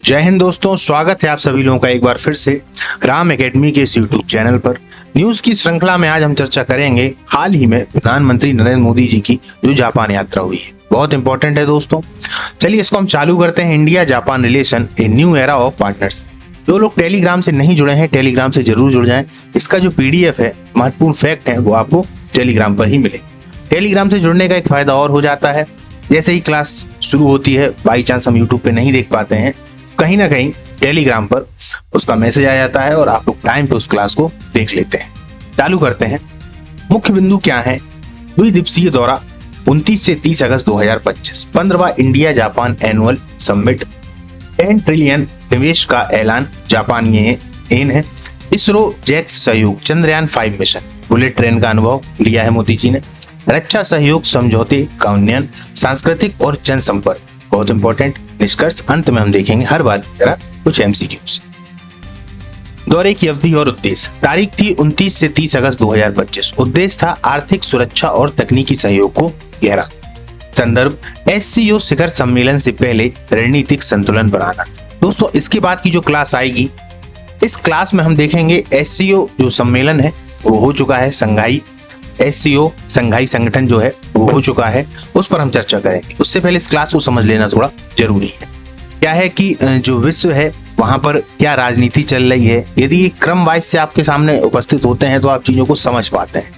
जय हिंद दोस्तों, स्वागत है आप सभी लोगों का एक बार फिर से राम एकेडमी के इस यूट्यूब चैनल पर। न्यूज की श्रृंखला में आज हम चर्चा करेंगे हाल ही में प्रधानमंत्री नरेंद्र मोदी जी की जो जापान यात्रा हुई है। बहुत इंपॉर्टेंट है दोस्तों। चलिए इसको हम चालू करते हैं। India Japan relation a new era of partners. जो लोग टेलीग्राम से नहीं जुड़े हैं, टेलीग्राम से जरूर जुड़ जाएं। इसका जो पीडीएफ है, महत्वपूर्ण फैक्ट है, वो आपको टेलीग्राम पर ही मिले। टेलीग्राम से जुड़ने का एक फायदा और हो जाता है, जैसे ही क्लास शुरू होती है, बाई चांस हम यूट्यूब पे नहीं देख पाते हैं, कहीं ना कहीं टेलीग्राम पर उसका मैसेज आ जाता है और आप लोग टाइम पे उस क्लास को देख लेते हैं। चालू करते हैं। मुख्य बिंदु क्या है? द्विदिवसीय दौरा 29 से 30 अगस्त 2025। 15वां India Japan annual summit. 10 trillion निवेश का ऐलान। जापान ये एन है। इसरो जैक्स सहयोग। चंद्रयान 5 मिशन। बुलेट ट्रेन का अनुभव लिया है मोदी जी ने। रक्षा सहयोग समझौते का उन्नयन। सांस्कृतिक और जनसंपर्क, बहुत इंपॉर्टेंट। निष्कर्ष अंत में हम देखेंगे हर बार की तरह कुछ एमसीक्यूज। दौरे की अवधि और उद्देश्य। तारीख थी 29 से 30 अगस्त 2025। उद्देश्य था आर्थिक सुरक्षा और तकनीकी सहयोग को गहरा। संदर्भ एससीओ शिखर सम्मेलन से पहले रणनीतिक संतुलन बनाना। दोस्तों इसके बाद की जो क्लास आएगी, इस क्लास में हम देखेंगे एससीओ जो सम्मेलन है वो हो चुका है। एससीओ संघाई संगठन जो है वो हो चुका है, उस पर हम चर्चा करेंगे। उससे पहले इस क्लास को समझ लेना थोड़ा जरूरी है। क्या है कि जो विश्व है वहां पर क्या राजनीति चल रही है, यदि क्रम वाइज से आपके सामने उपस्थित होते हैं तो आप चीजों को समझ पाते हैं।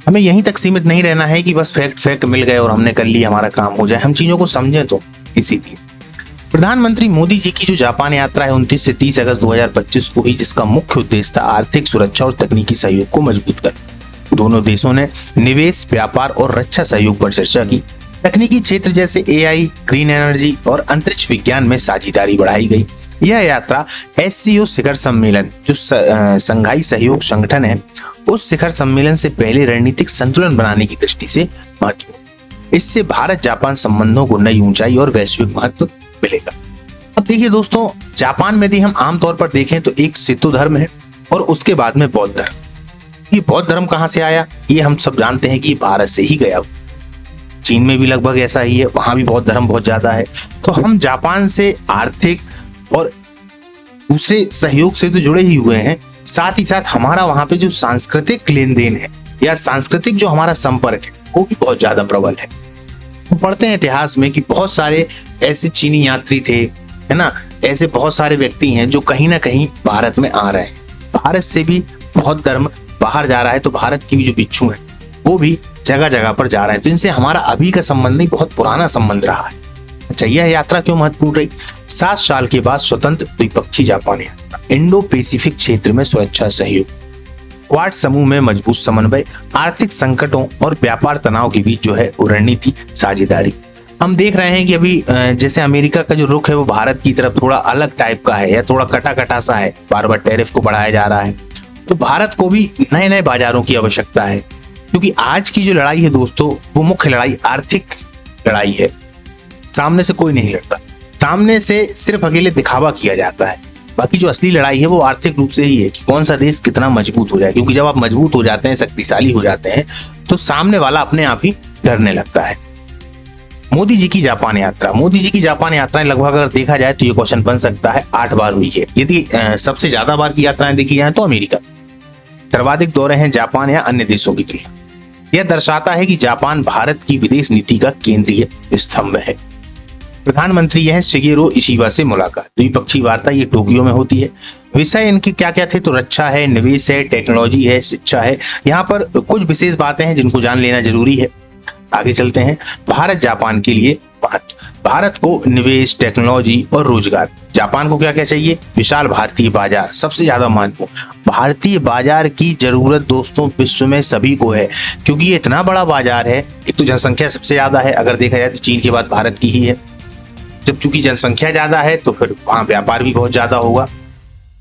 हमें यहीं तक सीमित नहीं रहना है कि बस फैक्ट मिल गए और हमने कर लिया, हमारा काम हो जाए। हम चीजों को समझें तो इसीलिए प्रधानमंत्री मोदी जी की जो जापान यात्रा है 29 से 30 अगस्त 2025 को हुई, जिसका मुख्य उद्देश्य था आर्थिक सुरक्षा और तकनीकी सहयोग को मजबूत करना। दोनों देशों ने निवेश, व्यापार और रक्षा सहयोग पर चर्चा की। तकनीकी क्षेत्र जैसे एआई, ग्रीन एनर्जी और अंतरिक्ष विज्ञान में साझेदारी बढ़ाई गई। यह यात्रा एससीओ शिखर सम्मेलन जो संघाई सहयोग संगठन है, उस शिखर सम्मेलन से पहले रणनीतिक संतुलन बनाने की दृष्टि से महत्वपूर्ण। इससे भारत जापान संबंधों को नई ऊंचाई और वैश्विक महत्व मिलेगा। अब देखिए दोस्तों, जापान में यदि हम आमतौर पर देखें तो एक सिद्धू धर्म है और उसके बाद में बौद्ध धर्म। ये बौद्ध धर्म कहां से आया? ये हम सब जानते हैं कि भारत से ही गया। चीन में भी लगभग ऐसा ही है, वहां भी बौद्ध धर्म बहुत ज्यादा है। तो हम जापान से आर्थिक और दूसरे सहयोग से तो जुड़े ही हुए हैं, साथ ही साथ हमारा वहां पे जो सांस्कृतिक लेन देन है या सांस्कृतिक जो हमारा संपर्क है वो भी बहुत ज्यादा प्रबल है। हम पढ़ते हैं इतिहास में कि बहुत सारे ऐसे चीनी यात्री थे, है ना, ऐसे बहुत सारे व्यक्ति हैं जो कहीं ना कहीं भारत में आ रहे हैं। भारत से भी बहुत धर्म बाहर जा रहा है, तो भारत की भी जो भिक्षु है वो भी जगह जगह पर जा रहे हैं। तो इनसे हमारा अभी का संबंध नहीं, बहुत पुराना संबंध रहा है। अच्छा, यह यात्रा क्यों महत्वपूर्ण रही? 7 साल के बाद स्वतंत्र द्विपक्षीय जापान यात्रा। इंडो पैसिफिक क्षेत्र में सुरक्षा सहयोग। क्वाड समूह में मजबूत समन्वय। आर्थिक संकटों और व्यापार तनाव के बीच जो है वो रणनीति साझेदारी। हम देख रहे हैं कि अभी जैसे अमेरिका का जो रुख है वो भारत की तरफ थोड़ा अलग टाइप का है या थोड़ा कटा सा है। बार बार टैरिफ को बढ़ाया जा रहा है, तो भारत को भी नए नए बाजारों की आवश्यकता है। क्योंकि आज की जो लड़ाई है दोस्तों, वो मुख्य लड़ाई आर्थिक लड़ाई है। सामने से कोई नहीं लड़ता, सामने से सिर्फ अकेले दिखावा किया जाता है। बाकी जो असली लड़ाई है वो आर्थिक रूप से ही है कि कौन सा देश कितना मजबूत हो जाए। क्योंकि जब आप मजबूत हो जाते हैं, शक्तिशाली हो जाते हैं, तो सामने वाला अपने आप ही डरने लगता है। मोदी जी की जापान यात्रा। मोदी जी की जापान यात्राएं लगभग अगर देखा जाए तो ये क्वेश्चन बन सकता है 8 बार हुई है। यदि सबसे ज्यादा बार की यात्राएं देखी जाए तो अमेरिका। सर्वाधिक दौरे हैं जापान या अन्य देशों की तुलना। यह दर्शाता है कि जापान भारत की विदेश नीति का केंद्रीय स्तंभ है। प्रधानमंत्री यह शिगेरो इशिबा से मुलाकात। द्विपक्षीय वार्ता ये टोक्यो में होती है। विषय इनके क्या क्या थे? तो रक्षा है, निवेश है, टेक्नोलॉजी है, शिक्षा है। यहाँ पर कुछ विशेष बातें हैं जिनको जान लेना जरूरी है। आगे चलते हैं। भारत जापान के लिए महत्व। भारत को निवेश, टेक्नोलॉजी और रोजगार। जापान को क्या क्या चाहिए? विशाल भारतीय बाजार, सबसे ज्यादा महत्वपूर्ण। भारतीय बाजार की जरूरत दोस्तों विश्व में सभी को है, क्योंकि ये इतना बड़ा बाजार है। एक तो जनसंख्या सबसे ज्यादा है, अगर देखा जाए तो चीन के बाद भारत की ही है। जब चूंकि जनसंख्या ज्यादा है तो फिर वहां व्यापार भी बहुत ज्यादा होगा,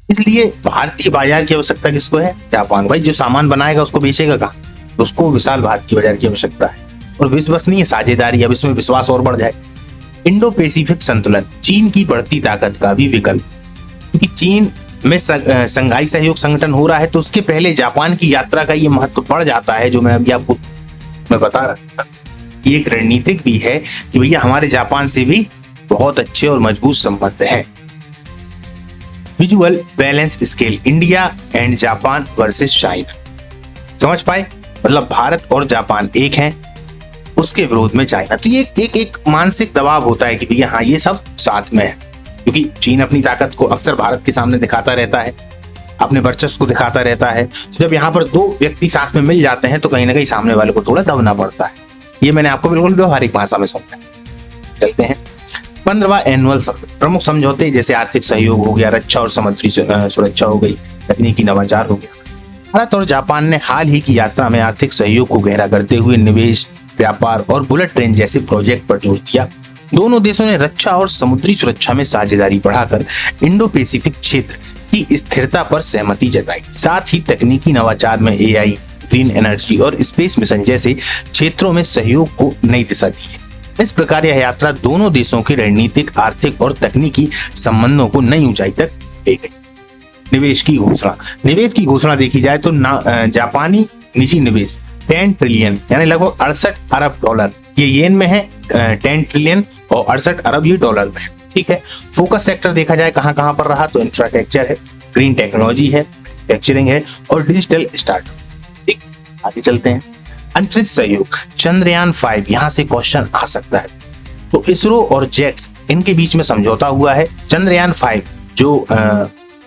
इसलिए भारतीय बाजार की आवश्यकता किसको है? जापान। भाई जो सामान बनाएगा उसको बेचेगा कहाँ? तो उसको विशाल भारतीय बाजार की आवश्यकता है। और विश्वसनीय साझेदारी, अब इसमें विश्वास और बढ़ जाए। इंडो पैसिफिक संतुलन। चीन की बढ़ती ताकत का भी विकल्प। क्योंकि चीन में संघाई सहयोग संगठन हो रहा है, तो उसके पहले जापान की यात्रा का ये महत्व बढ़ जाता है, जो मैं अभी आपको बता रहा था। ये एक रणनीतिक भी है कि भैया हमारे जापान से भी बहुत अच्छे और मजबूत संबंध हैं। Visual balance scale, India and Japan versus China. समझ पाए? मतलब भारत और जापान एक हैं, उसके विरोध में चाइना। तो ये एक मानसिक दबाव होता है कि भैया हाँ ये सब साथ में है, क्योंकि चीन अपनी ताकत को अक्सर भारत के सामने दिखाता रहता है, अपने वर्चस्व को दिखाता रहता है। तो जब यहाँ पर दो व्यक्ति साथ में मिल जाते हैं तो कहीं ना कहीं सामने वाले को थोड़ा दबना पड़ता है। ये मैंने आपको बिल्कुल व्यवहारिक भाषा में समझाया। चलते हैं 15वां एनुअल समिट। प्रमुख समझौते जैसे आर्थिक सहयोग हो गया, रक्षा और समुद्री सुरक्षा हो गई, तकनीकी नवाचार हो गया। भारत और जापान ने हाल ही की यात्रा में आर्थिक सहयोग को गहरा करते हुए निवेश, व्यापार और बुलेट ट्रेन जैसे प्रोजेक्ट पर जोर दिया। दोनों देशों ने रक्षा और समुद्री सुरक्षा में साझेदारी बढ़ाकर इंडो पैसिफिक क्षेत्र की स्थिरता पर सहमति जताई। साथ ही तकनीकी नवाचार में एआई, ग्रीन एनर्जी और स्पेस मिशन जैसे क्षेत्रों में सहयोग को नई दिशा दी है। इस प्रकार यह यात्रा दोनों देशों के रणनीतिक, आर्थिक और तकनीकी संबंधों को नई ऊंचाई तक ले गई। निवेश की घोषणा। निवेश की घोषणा देखी जाए तो जापानी निजी निवेश 10 ट्रिलियन यानी लगभग 68 अरब डॉलर, ये येन में है 10 ट्रिलियन और 68 अरब ये डॉलर में है। ठीक है। फोकस सेक्टर देखा जाए कहां कहां पर रहा तो इंफ्रास्ट्रक्चर है, ग्रीन टेक्नोलॉजी है, मैन्युफैक्चरिंग है और डिजिटल स्टार्टअप। ठीक, आगे चलते हैं। अंतरिक्ष सहयोग, चंद्रयान 5, यहां से क्वेश्चन आ सकता है। तो इसरो और जेक्स इनके बीच में समझौता हुआ है। चंद्रयान 5 जो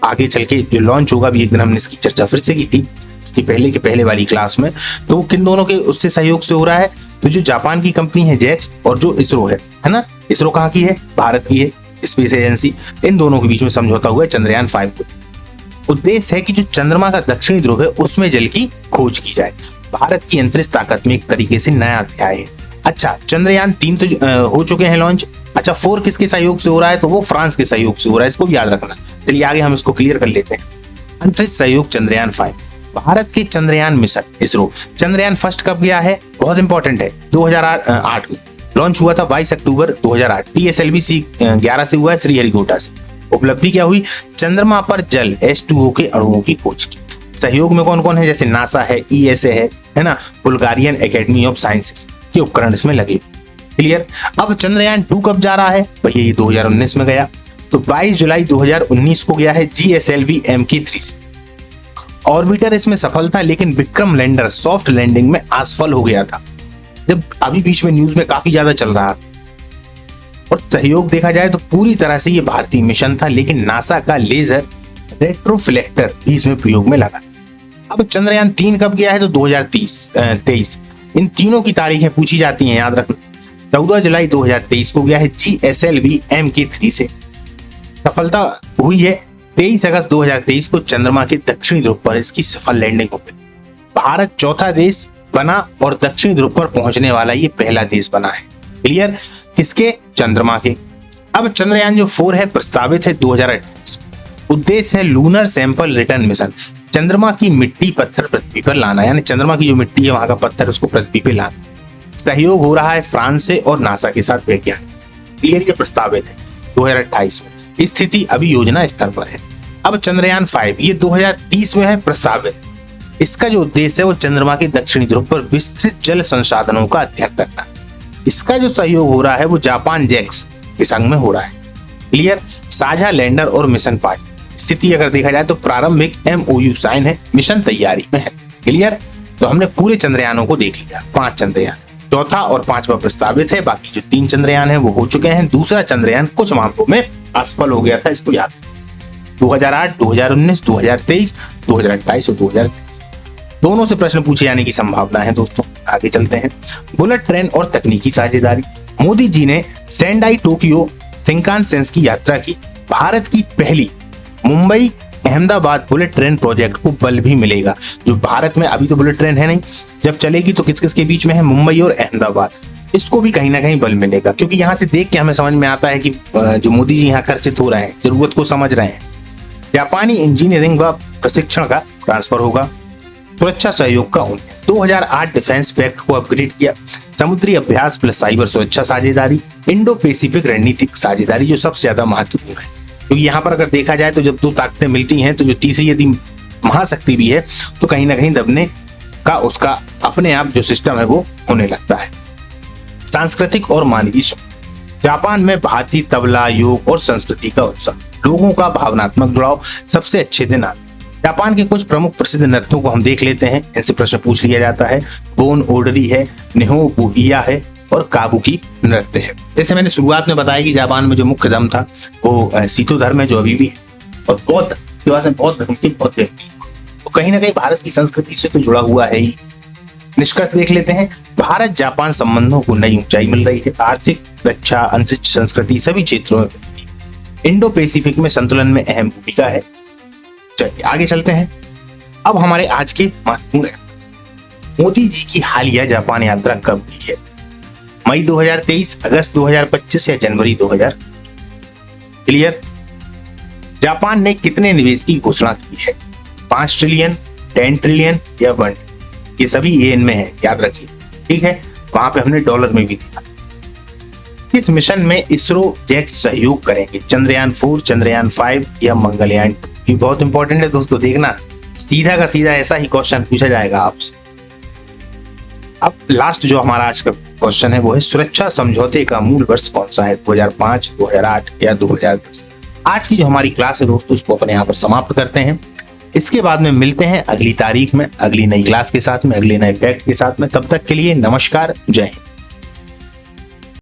आगे चल के जो लॉन्च होगा, भी एक दिन हमने इसकी चर्चा फिर से की थी इसकी पहले के पहले वाली क्लास में। तो किन दोनों के उससे सहयोग से हो रहा है? तो जो जापान की कंपनी है जेक्स और जो इसरो है ना, इसरो कहाँ की है? भारत की है, स्पेस एजेंसी। इन दोनों के बीच में समझौता हुआ है चंद्रयान 5 को। उद्देश्य है कि जो चंद्रमा का दक्षिणी ध्रुव है उसमें जल की खोज की जाए। भारत की अंतरिक्ष ताकत में एक तरीके से नया अध्याय है। अच्छा, चंद्रयान 3 तो हो चुके हैं लॉन्च। अच्छा, 4 किसके सहयोग से हो रहा है? तो वो फ्रांस के सहयोग से हो रहा है, इसको भी याद रखना। चलिए आगे हम इसको क्लियर कर लेते हैं। अंतरिक्ष सहयोग चंद्रयान 5, भारत के चंद्रयान मिशन इसरो। चंद्रयान फर्स्ट कब गया है? बहुत इंपॉर्टेंट है, 2008 में लॉन्च हुआ था 22 अक्टूबर 2008। PSLV C11 से हुआ है, श्रीहरिकोटा से। उपलब्धि क्या हुई? चंद्रमा पर जल H2O के अणुओं की खोज की। सहयोग में कौन कौन है? जैसे नासा है, ESA है ना, बुल्गारियन एकेडमी ऑफ साइंसेस के उपकरण इसमें लगे। क्लियर। अब चंद्रयान 2 कब जा रहा है? भैया ये 2019 में गया। तो 22 जुलाई 2019 को गया है GSLV MK3 से। ऑर्बिटर इसमें सफल था, लेकिन विक्रम लैंडर सॉफ्ट लैंडिंग में असफल हो गया था, जब अभी बीच में न्यूज में काफी ज्यादा चल रहा था। और सहयोग देखा जाए तो पूरी तरह से ये भारतीय मिशन था, लेकिन नासा का लेजर रेट्रोफ्लेक्टर भी इसमें प्रयोग में लगा। अब चंद्रयान 3 कब गया है? तो 2023। इन तीनों की तारीखें पूछी जाती हैं, याद रखना। 14 जुलाई 2023 को गया है GSLV MK3 से। सफलता हुई है 23 अगस्त 2023 को चंद्रमा के दक्षिणी ध्रुव पर इसकी सफल लैंडिंग हो गई। भारत चौथा देश बना और दक्षिणी ध्रुव पर पहुंचने वाला ये पहला देश बना है। क्लियर। किसके? चंद्रमा के। अब चंद्रयान जो 4 है प्रस्तावित है 2028। उद्देश्य है लूनर सैंपल रिटर्न मिशन, चंद्रमा की मिट्टी पत्थर पृथ्वी पर लाना, यानी चंद्रमा की जो मिट्टी है वहां का पत्थर उसको पृथ्वी पे लाना। सहयोग हो रहा है फ्रांस से और नासा के साथ वैज्ञानिक। क्लियर, ये प्रस्तावित है 2028 में। स्थिति अभी योजना स्तर पर है। अब चंद्रयान 5 ये 2030 में है प्रस्तावित। इसका जो उद्देश्य है वो चंद्रमा के दक्षिणी ध्रुव पर विस्तृत जल संसाधनों का अध्ययन करना। इसका जो सहयोग हो रहा है वो जापान जेक्स के संग में हो रहा है। क्लियर। साझा लैंडर और मिशन पार्ट। स्थिति अगर देखा जाए तो प्रारंभिक MOU साइन है, मिशन तैयारी में है। क्लियर। तो हमने पूरे चंद्रयानों को देख लिया, 5 चंद्रयान। चौथा और 5वां प्रस्तावित है, बाकी जो 3 चंद्रयान है वो हो चुके हैं। दूसरा चंद्रयान कुछ मामलों में असफल हो गया था, इसको याद। 2008, 2019, 2023, 2028 और 2023 दोनों से प्रश्न पूछे जाने की संभावना है दोस्तों। आगे चलते हैं। बुलेट ट्रेन और तकनीकी साझेदारी। मोदी जी ने सेंडाई टोक्यो शिंकानसेन की यात्रा की। भारत की पहली Mumbai Ahmedabad bullet train project को बल भी मिलेगा। जो भारत में अभी तो बुलेट ट्रेन है नहीं, जब चलेगी तो किस किस के बीच में है? मुंबई और अहमदाबाद। इसको भी कहीं ना कहीं बल मिलेगा, क्योंकि यहाँ से देख के हमें समझ में आता है कि जो मोदी जी यहाँ खर्चित हो रहे हैं, जरूरत को समझ रहे हैं। जापानी इंजीनियरिंग व प्रशिक्षण का ट्रांसफर होगा। सुरक्षा सहयोग का 2008 डिफेंस पैक्ट को अपग्रेड किया। समुद्री अभ्यास प्लस साइबर सुरक्षा साझेदारी। इंडो पैसिफिक रणनीतिक साझेदारी जो सबसे ज्यादा महत्वपूर्ण है, क्योंकि यहाँ पर अगर देखा जाए तो जब 2 ताकतें मिलती हैं तो जो तीसरी यदि महाशक्ति भी है तो कहीं ना कहीं दबने का उसका अपने आप जो सिस्टम है वो होने लगता है। सांस्कृतिक और मानवीय। जापान में भारतीय तबला, योग और संस्कृति का उत्सव, लोगों का भावनात्मक जुड़ाव, सबसे अच्छे दिन आते। जापान के कुछ प्रमुख प्रसिद्ध नृत्यों को हम देख लेते हैं, इनसे प्रश्न पूछ लिया जाता है। बोन ओडरी है, निहो बुहिया है और काबुकी नृत्य है। जैसे मैंने शुरुआत में बताया कि जापान में जो मुख्य धर्म था वो शीतो धर्म है, जो अभी भी है, और बौद्ध धर्म के बौद्ध व्यक्ति, तो कहीं ना कहीं भारत की संस्कृति से तो जुड़ा हुआ है ही। निष्कर्ष देख लेते हैं। भारत जापान संबंधों को नई ऊंचाई मिल रही है। आर्थिक, रक्षा, अंतरिक्ष, संस्कृति सभी क्षेत्रों में इंडो पैसिफिक में संतुलन में अहम भूमिका है। चलिए आगे चलते हैं। अब हमारे आज के महत्वपूर्ण, मोदी जी की हालिया जापान यात्रा कब हुई है? मई 2023, अगस्त 2025 या जनवरी 2000? क्लियर? जापान ने कितने निवेश की घोषणा की है? 5 ट्रिलियन, 10 ट्रिलियन या 1? ये सभी येन में है, याद रखिए, ठीक है। वहां पे हमने डॉलर में भी दिया। इस मिशन में इसरो जेक्स सहयोग करेंगे? चंद्रयान 4, चंद्रयान 5 या मंगलयान 2? ये बहुत इंपॉर्टेंट है दोस्तों, देखना सीधा का सीधा ऐसा ही क्वेश्चन पूछा जाएगा आपसे। अब लास्ट जो हमारा आज का क्वेश्चन है वो है, सुरक्षा समझौते का मूल वर्ष कौन सा है? 2005, 2008 या 2010? आज की जो हमारी क्लास है दोस्तों, उसको अपने यहाँ पर समाप्त करते हैं। इसके बाद में मिलते हैं अगली तारीख में, अगली नई क्लास के साथ में, अगले नए फैक्ट के साथ में। तब तक के लिए नमस्कार, जय हिंद।